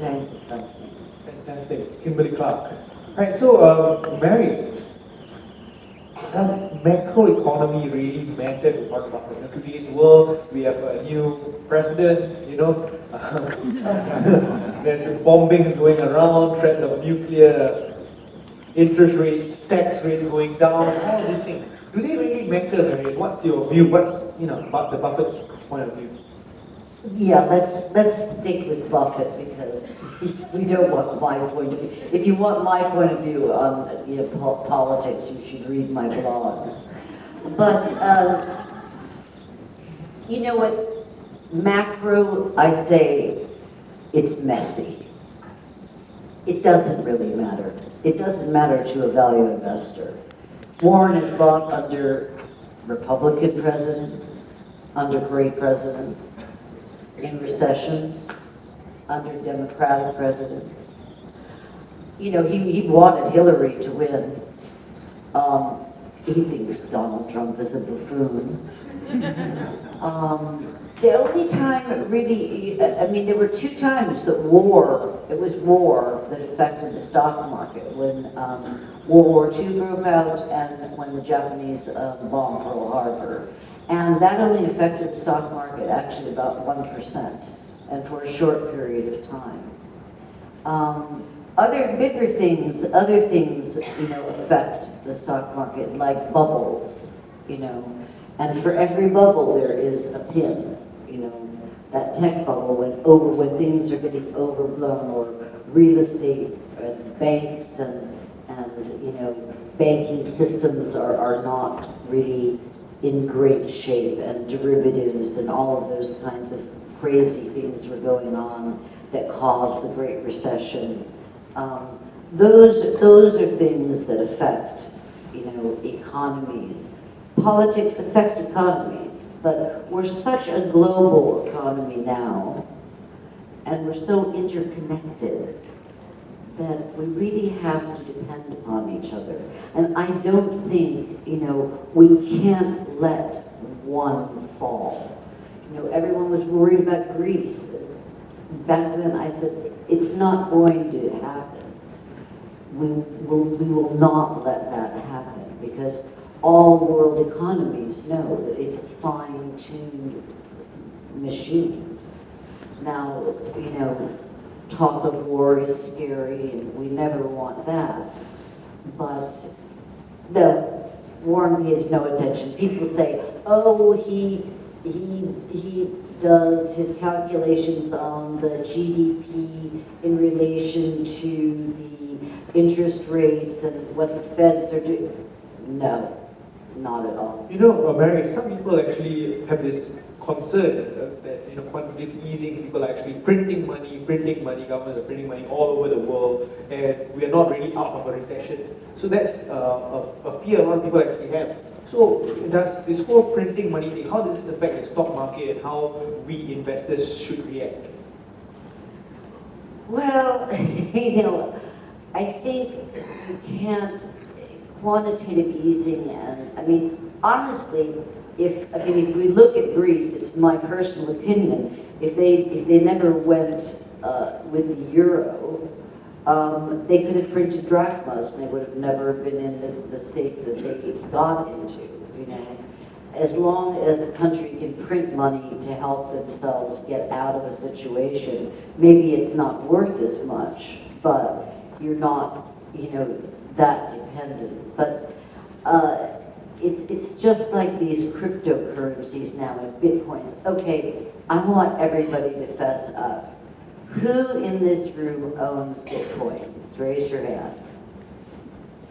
kinds of companies. Fantastic. Kimberly Clark. Right, so Mary, does macroeconomy really matter to Warren Buffett? In today's world, we have a new president, there's bombings going around, threats of nuclear, interest rates, tax rates going down, all these things. Do they really matter, Mary? What's your view? What's, about the Buffett's point of view? Yeah, let's stick with Buffett because we don't want my point of view. If you want my point of view on politics, you should read my blogs. But you know what? Macro, I say, it's messy. It doesn't really matter. It doesn't matter to a value investor. Warren is bought under Republican presidents, under great presidents, in recessions, under Democratic presidents. He wanted Hillary to win. He thinks Donald Trump is a buffoon. The only time really, there were two times that it was war that affected the stock market, when World War II broke out and when the Japanese bombed Pearl Harbor. And that only affected the stock market actually about 1%, and for a short period of time. Other things, affect the stock market, like bubbles, and for every bubble there is a pin, that tech bubble when things are getting overblown, or real estate and banks and banking systems are not really in great shape, and derivatives and all of those kinds of crazy things were going on that caused the Great Recession. Those are things that affect, economies. Politics affect economies, but we're such a global economy now, and we're so interconnected that we really have to depend upon each other. And I don't think, we can't let one fall. Everyone was worried about Greece. Back then I said, it's not going to happen. We will not let that happen, because all world economies know that it's a fine-tuned machine. Now, talk of war is scary, and we never want that. But no, Warren pays no attention. People say, oh, he does his calculations on the GDP in relation to the interest rates and what the feds are doing. No, not at all. Mary, some people actually have this concern that quantitative easing, people are actually printing money, governments are printing money all over the world, and we are not really out of a recession. So that's a fear a lot of people actually have. So does this whole printing money thing, how does this affect the stock market, and how we investors should react? Well, I think you can't, quantitative easing, and honestly, if we look at Greece, it's my personal opinion, if they never went with the euro, they could have printed drachmas and they would have never been in the state that they got into, As long as a country can print money to help themselves get out of a situation, maybe it's not worth as much, but you're not, that dependent. But it's just like these cryptocurrencies now, and Bitcoins. Okay, I want everybody to fess up. Who in this room owns Bitcoins? Raise your hand.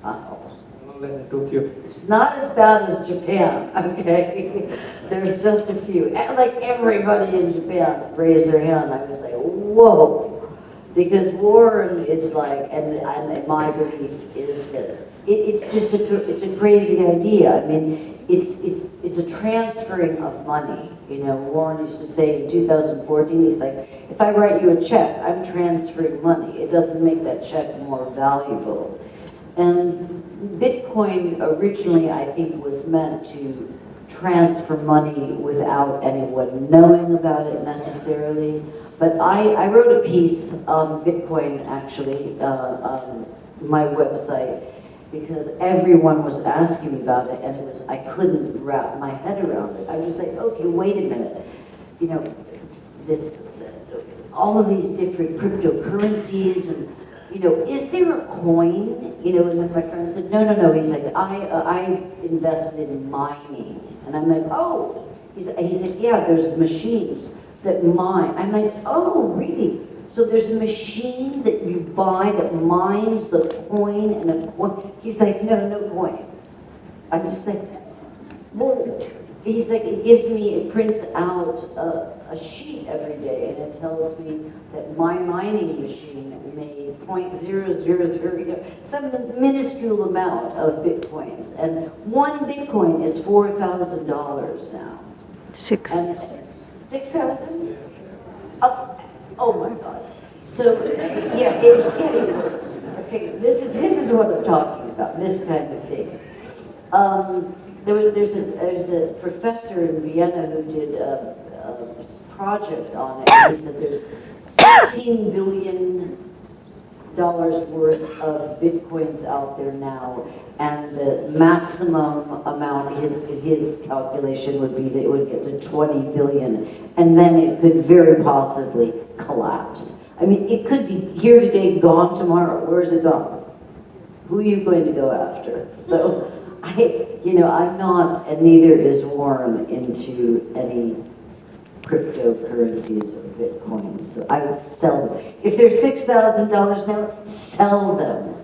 Less than Tokyo. Not as bad as Japan, okay? There's just a few. Like everybody in Japan raised their hand. I was like, whoa. Because Warren is like, and my belief is that it's a crazy idea. It's a transferring of money. Warren used to say in 2014, he's like, if I write you a check, I'm transferring money. It doesn't make that check more valuable. And Bitcoin originally, I think, was meant to transfer money without anyone knowing about it necessarily. But I wrote a piece on Bitcoin actually on my website because everyone was asking me about it, and I couldn't wrap my head around it. I was like, okay, wait a minute, you know, all of these different cryptocurrencies, and you know, is there a coin? You know, and then my friend said, no. He's like, I invested in mining, and I'm like, oh. He said, yeah, there's machines that mine. I'm like, oh, really? So there's a machine that you buy that mines the coin and a coin. He's like, no coins. I'm just like, well, he's like, it prints out a sheet every day, and it tells me that my mining machine made 0.000, some minuscule amount of Bitcoins. And one Bitcoin is $4,000 now. 6,000? Oh my God. So, yeah, it's getting worse. Okay, this is what I'm talking about, this kind of thing. There's a professor in Vienna who did a project on it. He said there's $16 billion worth of Bitcoins out there now, and the maximum amount, his calculation would be that it would get to 20 billion, and then it could very possibly collapse. I mean, it could be here today, gone tomorrow. Where's it gone? Who are you going to go after? So, I'm not, and neither is Warren, into any cryptocurrencies or Bitcoin. So I would sell them. If they're $6,000 now, sell them.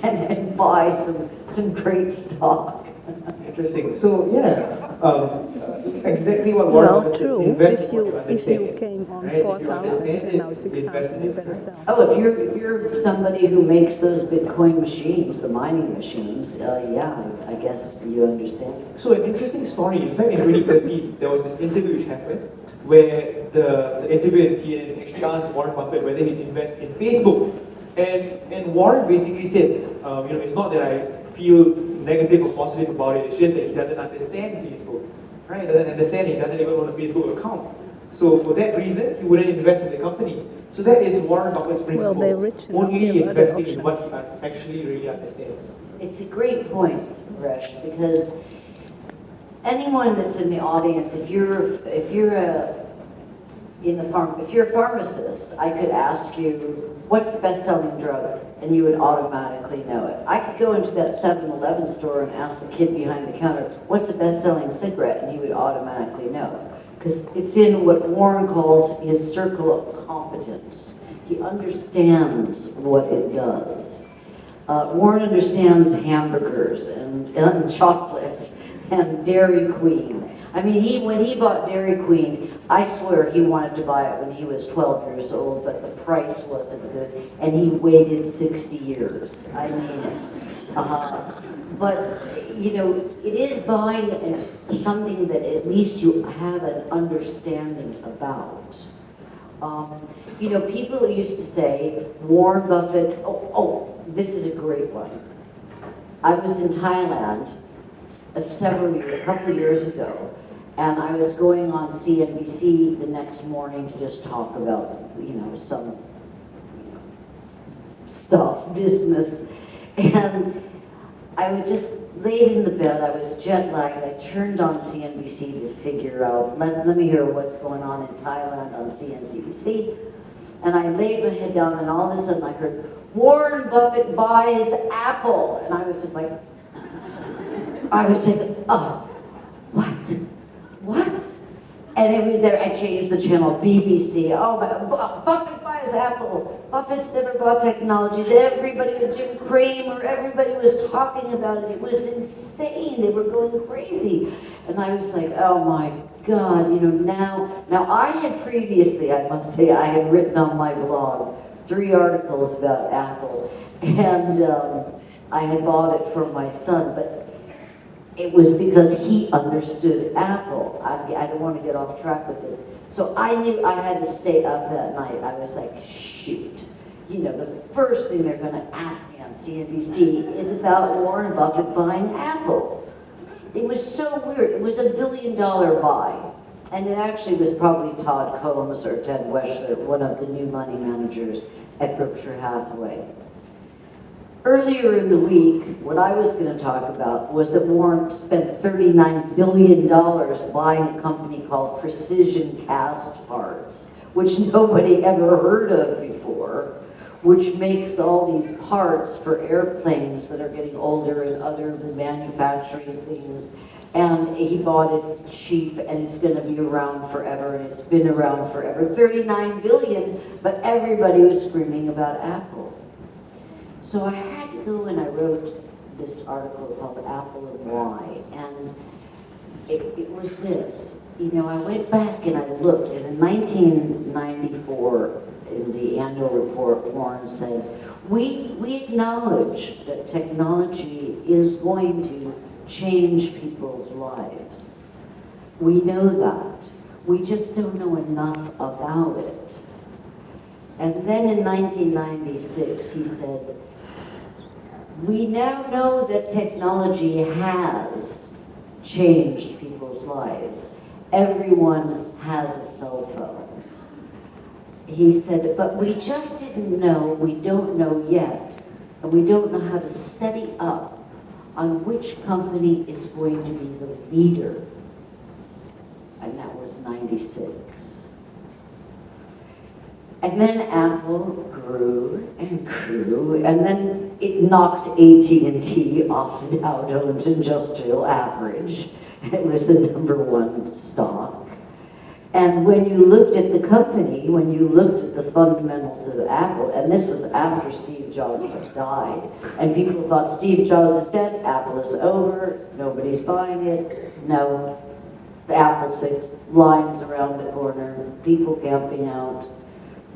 and buy some great stock. Interesting. So exactly what Warren was investing. If you came on 4,000 and now 6,000, you better sell. Oh, if you're somebody who makes those Bitcoin machines, the mining machines, yeah, I guess you understand. So an interesting story. In fact, in 2013, there was this interview which happened where the interviewer in CNN actually asked Warren Buffett whether he'd invest in Facebook. And Warren basically said, it's not that I feel negative or positive about it, it's just that he doesn't understand Facebook, right? He doesn't understand it, he doesn't even own a Facebook account. So for that reason, he wouldn't invest in the company. So that is Warren Buffett's principle. Well, they're rich enough, only investing in what he actually really understands. It's a great point, Resh, because anyone that's in the audience, if you're a pharmacist, I could ask you, what's the best-selling drug? And you would automatically know it. I could go into that 7-Eleven store and ask the kid behind the counter, what's the best-selling cigarette? And he would automatically know it. Because it's in what Warren calls his circle of competence. He understands what it does. Warren understands hamburgers and chocolate and Dairy Queen. I mean, when he bought Dairy Queen, I swear he wanted to buy it when he was 12 years old, but the price wasn't good, and he waited 60 years. I mean it. But, it is buying something that at least you have an understanding about. People used to say, Warren Buffett, this is a great one. I was in Thailand a couple of years ago, and I was going on CNBC the next morning to just talk about, some stuff, business. And I was just laid in the bed, I was jet lagged, I turned on CNBC to figure out, let me hear what's going on in Thailand on CNBC. And I laid my head down, and all of a sudden I heard, Warren Buffett buys Apple. And I was just like, oh, what? And it was there, I changed the channel, BBC, Buffett buys Apple. Buffett's never bought technologies. Everybody with Jim Cramer, everybody was talking about it. It was insane, they were going crazy. And I was like, oh my God, now I had previously, I must say, I had written on my blog 3 articles about Apple. And I had bought it for my son, but it was because he understood Apple. I don't want to get off track with this. So I knew I had to stay up that night. I was like, shoot. The first thing they're going to ask me on CNBC is about Warren Buffett buying Apple. It was so weird. It was $1 billion buy. And it actually was probably Todd Combs or Ted Weschler, one of the new money managers at Berkshire Hathaway. Earlier in the week, what I was going to talk about was that Warren spent $39 billion buying a company called Precision Cast Parts, which nobody ever heard of before, which makes all these parts for airplanes that are getting older and other manufacturing things. And he bought it cheap, and it's going to be around forever, and it's been around forever. 39 billion, but everybody was screaming about Apple. So I had to go and I wrote this article called Apple and Why, and it was this. You know, I went back and I looked, and in 1994, in the annual report, Warren said, we acknowledge that technology is going to change people's lives. We know that. We just don't know enough about it. And then in 1996, he said, we now know that technology has changed people's lives. Everyone has a cell phone. He said, but we just didn't know, we don't know yet, and we don't know how to study up on which company is going to be the leader. And that was 96. And then Apple grew and grew, and then it knocked AT&T off the Dow Jones Industrial Average. It was the #1 stock. And when you looked at the company, when you looked at the fundamentals of Apple, and this was after Steve Jobs had died, and people thought Steve Jobs is dead, Apple is over, nobody's buying it. No, the Apple 6 lines around the corner, people camping out.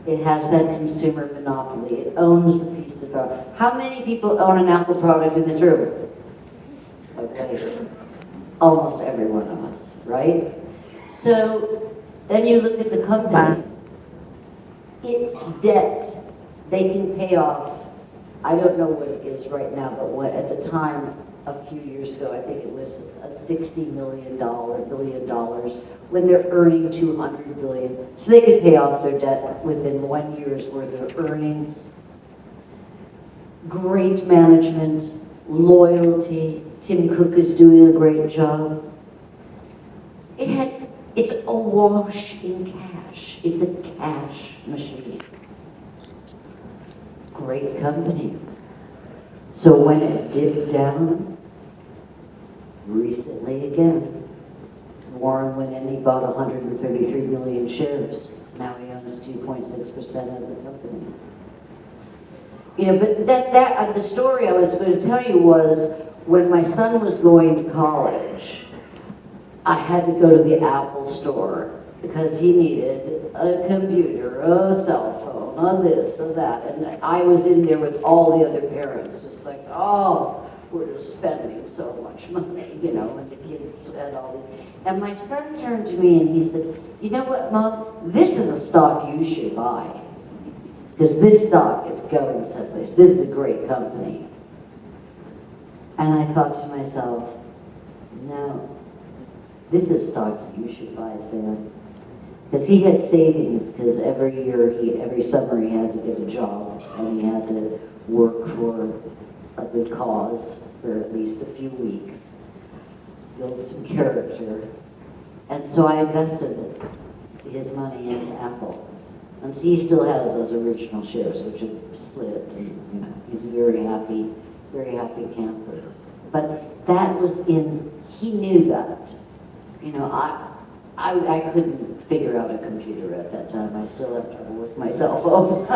It has that consumer monopoly. It owns the piece of product. How many people own an Apple product in this room? Okay, almost every one of us, right? So then you look at the company, its debt, they can pay off, I don't know what it is right now, but what at the time, a few years ago, I think it was a $60 billion, when they're earning $200 billion. So they could pay off their debt within 1 year's worth of earnings. Great management, loyalty, Tim Cook is doing a great job. It's awash in cash. It's a cash machine. Great company. So when it dipped down, recently again, Warren went in, he bought 133 million shares. Now he owns 2.6% of the company. You know, but the story I was going to tell you was when my son was going to college, I had to go to the Apple store because he needed a computer, a cell phone, a this, a that. And I was in there with all the other parents, just like, oh, we're just spending so much money, you know, and the kids had all these. And my son turned to me and he said, you know what, Mom? This is a stock you should buy. Because this stock is going someplace. This is a great company. And I thought to myself, no. This is stock you should buy, Sam. Because he had savings, because every year, every summer he had to get a job, and he had to work for a good cause for at least a few weeks, build some character. And so I invested his money into Apple. And so he still has those original shares, which have split, and you know, he's a very happy camper. But that was he knew that. You know, I couldn't figure out a computer at that time. I still have trouble with my cell phone.